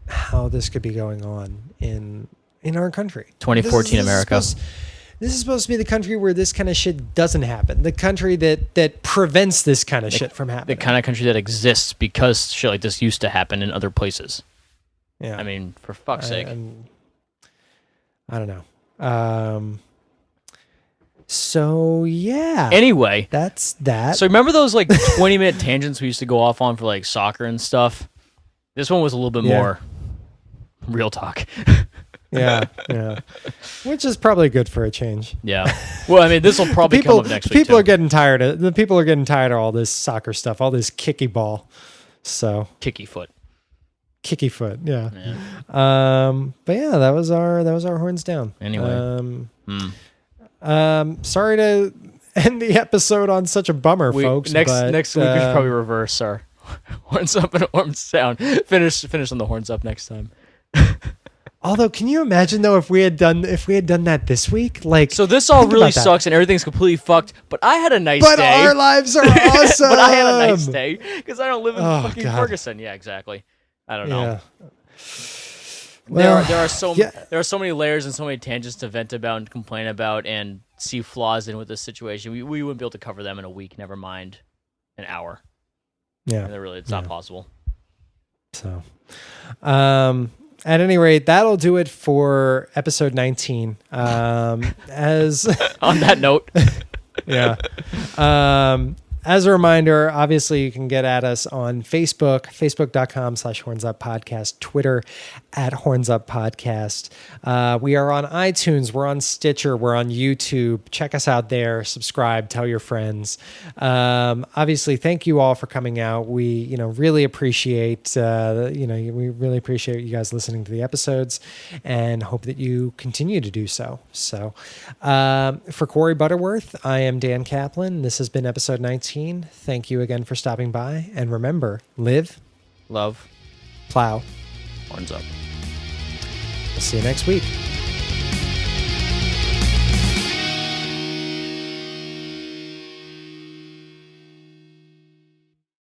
how this could be going on in our country. 2014 America. This is supposed to be the country where this kind of shit doesn't happen. The country that prevents this kind of shit from happening. The kind of country that exists because shit like this used to happen in other places. Yeah. I mean, for fuck's sake. I don't know. So, yeah. Anyway. That's that. So remember those like 20-minute tangents we used to go off on for like soccer and stuff? This one was a little bit more real talk. Yeah. Which is probably good for a change. Yeah. Well, I mean, this will probably come up next week. People are getting tired of all this soccer stuff, all this kicky ball. So kicky foot, yeah. But yeah, that was our horns down. Anyway, sorry to end the episode on such a bummer, folks. Next but, week we should probably reverse our horns up and horns down. Finish on the horns up next time. Although, can you imagine though if we had done that this week? Like, so this all really sucks and everything's completely fucked. But I had a nice day. But our lives are awesome. But I had a nice day because I don't live in fucking Ferguson. Yeah, exactly. I don't know. Yeah. Well, there are so many layers and so many tangents to vent about and complain about and see flaws in with this situation. We wouldn't be able to cover them in a week. Never mind an hour. Yeah, and it's not possible. So, at any rate, that'll do it for episode 19. As on that note, yeah. As a reminder, obviously you can get at us on Facebook, facebook.com/hornsuppodcast, Twitter @hornsuppodcast. We are on iTunes, we're on Stitcher, we're on YouTube. Check us out there, subscribe, tell your friends. Obviously, thank you all for coming out. We, really appreciate, we really appreciate you guys listening to the episodes and hope that you continue to do so. So, for Corey Butterworth, I am Dan Kaplan. This has been episode 19. Thank you again for stopping by. And remember, live, love, plow, horns up. We'll see you next week.